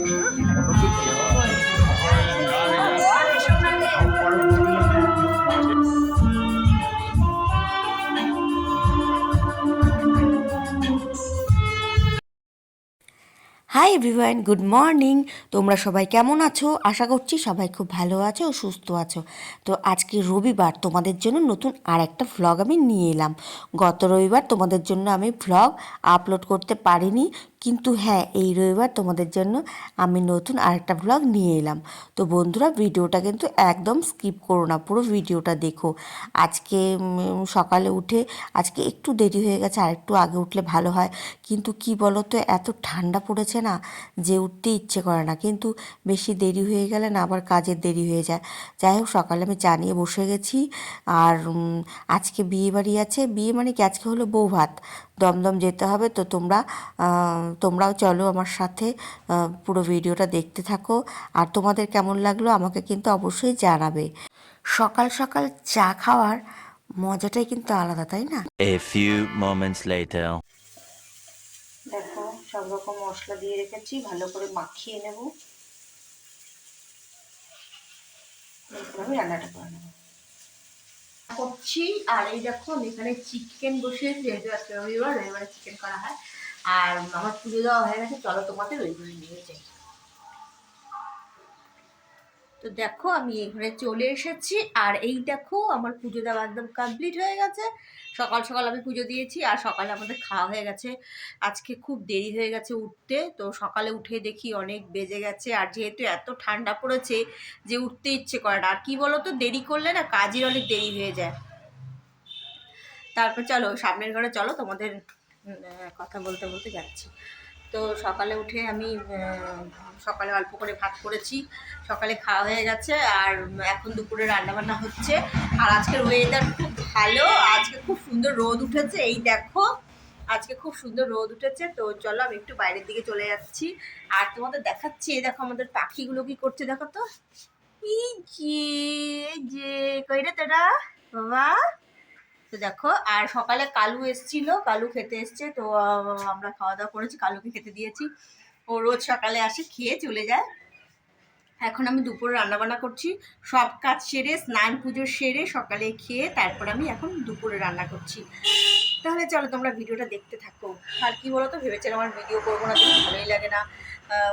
Hi everyone, good morning. তোমরা সবাই কেমন আছো? আশা করছি সবাই খুব ভালো আছো ও সুস্থ আছো। তো আজকে রবিবার, তোমাদের জন্য নতুন আর একটা ভ্লগ আমি নিয়ে এলাম। গত রবিবার তোমাদের জন্য আমি ভ্লগ আপলোড করতে পারিনি, কিন্তু হ্যাঁ, এই রবিবার তোমাদের জন্য আমি নতুন আরেকটা ভ্লগ নিয়ে এলাম। তো বন্ধুরা, ভিডিওটা কিন্তু একদম স্কিপ করো না, পুরো ভিডিওটা দেখো। আজকে সকালে উঠে আজকে একটু দেরি হয়ে গেছে, আর একটু আগে উঠলে ভালো হয়, কিন্তু কি বলো তো, এত ঠান্ডা পড়েছে না যে উঠতে ইচ্ছে করে না, কিন্তু বেশি দেরি হয়ে গেলে না আবার কাজের দেরি হয়ে যায়। যাই হোক, সকালে আমি চা নিয়ে বসে গেছি। আর আজকে বিয়ে বাড়ি আছে, বিয়ে মানে কি, আজকে হলো বউ ভাত, দমদম যেতে হবে। তো তোমরাও চলো আমার সাথে, পুরো ভিডিওটা দেখতে থাকো। আর তোমাদের কেমন লাগলো আমাকে কিন্তু অবশ্যই জানাবে। সকাল সকাল চা খাওয়ার মজাটাই কিন্তু আলাদা, তাই না? A few moments later. দেখো, সব রকম মশলা দিয়ে রেখেছি, ভালো করে মাখিয়ে নেব। আমি রান্নাটা করে নেব করছি। আর এই দেখো, আমি এখানে চিকেন বসিয়েছি, যেহেতু আজকে রবিবারে চিকেন করা হয়। আর আমার পুজো দেওয়া হয়ে গেছে, চলো তোমাদের ওইগুলো নিয়ে যাই। তো দেখো, আমি এখানে চলে এসেছি। আর এই দেখো, আমার পুজো দেওয়া একদম কমপ্লিট হয়ে গেছে। সকাল সকাল আমি পুজো দিয়েছি, আর সকালে আমাদের খাওয়া হয়ে গেছে। আজকে খুব দেরি হয়ে গেছে উঠতে, তো সকালে উঠে দেখি অনেক বেজে গেছে। আর যেহেতু এত ঠান্ডা পড়েছে যে উঠতে ইচ্ছে করে না। আর কি বলো তো, দেরি করলে না কাজের অনেক দেরি হয়ে যায়। তারপর চলো সামনের ঘরে, চলো তোমাদের কথা বলতে বলতে যাচ্ছি। তো সকালে উঠে আমি সকালে অল্প করে ভাত করেছি, সকালে খাওয়া হয়ে গেছে। আর এখন দুপুরে রান্নাবান্না হচ্ছে। আর আজকের ওয়েদার খুব ভালো, আজকে খুব সুন্দর রোদ উঠেছে। এই দেখো, আজকে খুব সুন্দর রোদ উঠেছে। তো চলো আমি একটু বাইরের দিকে চলে যাচ্ছি, আর তোমাদের দেখাচ্ছি। এই দেখো আমাদের পাখিগুলো কি করছে, দেখো তো। এই যে কই রে তোরা বাবা। তো দেখো, আর সকালে কালু এসছিল, কালু খেতে এসছে। তো আমরা খাওয়া দাওয়া করেছি, কালুকে খেতে দিয়েছি। ও রোজ সকালে আসে, খেয়ে চলে যায়। এখন আমি দুপুরে রান্নাবান্না করছি, সব কাজ সেরে, স্নান পুজো সেরে, সকালে খেয়ে তারপর আমি এখন দুপুরে রান্না করছি। তাহলে চলো তোমরা ভিডিওটা দেখতে থাকো। আর কি বলো তো, ভেবেছিলাম আমার ভিডিও করবো না, কিন্তু ভালোই লাগে না।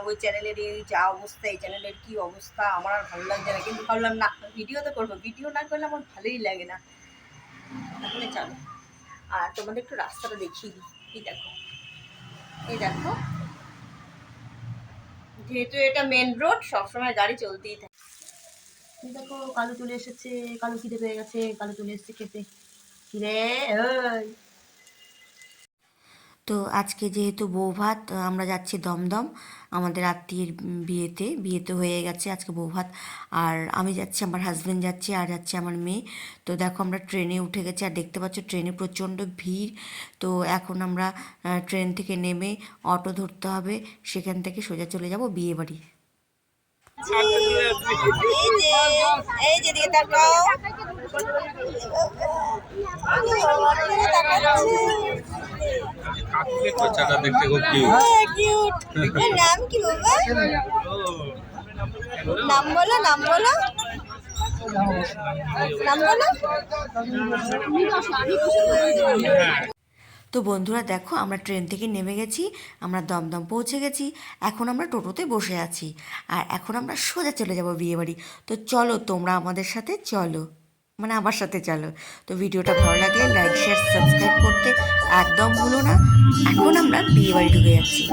ওই চ্যানেলের এই যা অবস্থা, এই চ্যানেলের কি অবস্থা, আমার আর ভালো লাগছে না। কিন্তু ভাবলাম না, ভিডিও তো করবো, ভিডিও না করলে আমার ভালোই লাগে না। তাহলে চলো, আর তোমাদের একটু রাস্তাটা দেখিয়ে দিই। এই দেখো, এই দেখো, যেহেতু এটা মেন রোড, সবসময় গাড়ি চলতেই থাকে। এই দেখো, কালু চলে এসেছে, কালু খিদে পেয়ে গেছে, কালু চলে এসেছে খেতে। কিরে ওই। তো আজকে যেহেতু বউ ভাত, আমরা যাচ্ছি দমদম আমাদের আত্মীয়ের বিয়েতে। বিয়েতে হয়ে গেছে, আজকে বউ ভাত। আর আমি যাচ্ছি, আমার হাজব্যান্ড যাচ্ছে, আর যাচ্ছে আমার মেয়ে। তো দেখো, আমরা ট্রেনে উঠে গেছি, আর দেখতে পাচ্ছ ট্রেনে প্রচণ্ড ভিড়। তো এখন আমরা ট্রেন থেকে নেমে অটো ধরতে হবে, সেখান থেকে সোজা চলে যাব বিয়ে বাড়ি। এই যে দিকে তাকাও, বাচ্চাটা দেখতে খুব কিউট। নাম কি বাবা? নাম বলো, নাম বলো, নাম বলো। তো বন্ধুরা দেখো, আমরা ট্রেন থেকে নেমে গেছি, আমরা দমদম পৌঁছে গেছি। এখন আমরা টোটোতে বসে আছি, আর এখন আমরা সোজা চলে যাব বিয়ে বাড়ি। তো চলো তোমরা আমাদের সাথে চলো, মানে আমার সাথে চলো। তো ভিডিওটা ভালো লাগলে লাইক, শেয়ার, সাবস্ক্রাইব করতে একদম ভুলো না। এখন আমরা বিয়ে বাড়ি ঢুকে যাচ্ছি।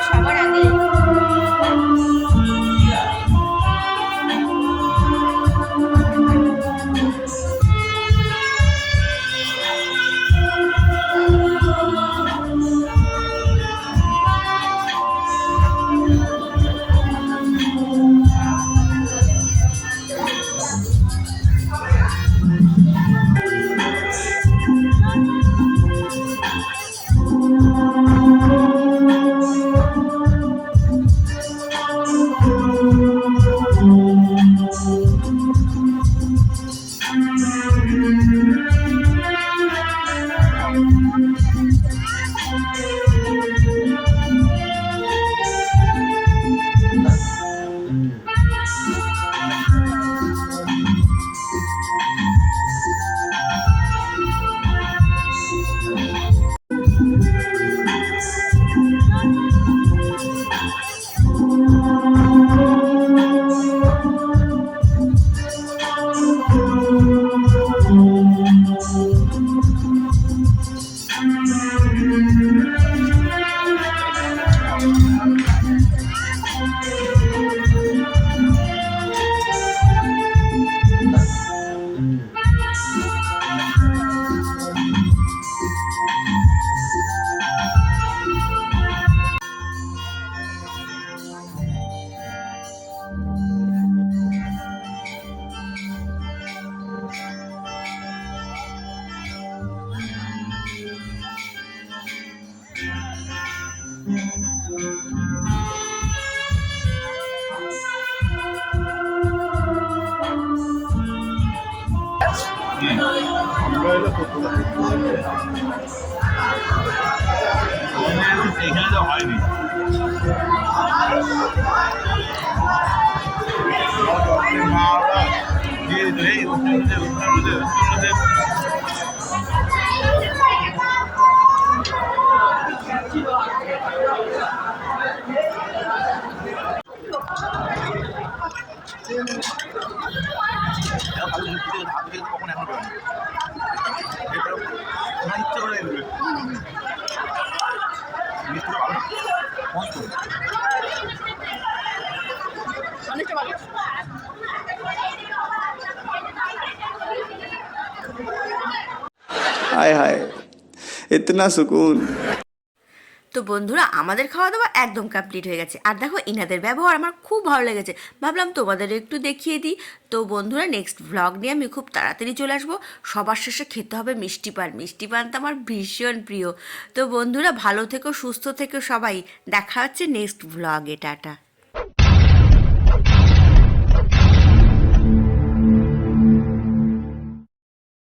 সবার আগে এখানে তো হয়নি। हाय हाय इतना सुकून। তো বন্ধুরা আমাদের খাওয়া দাওয়া একদম কমপ্লিট হয়ে গেছে, আর দেখো ইনাদের ব্যবহার আমার খুব ভালো লেগেছে, ভাবলাম তোমাদের একটু দেখিয়ে দিই। তো বন্ধুরা নেক্সট ভ্লগ নিয়ে আমি খুব তাড়াতাড়ি চলে আসবো। সবার শেষে খেতে হবে মিষ্টি পান, মিষ্টি পান তো আমার ভীষণ প্রিয়। তো বন্ধুরা ভালো থেকো, সুস্থ থেকো সবাই, দেখা হচ্ছে নেক্সট ভ্লগে, টাটা।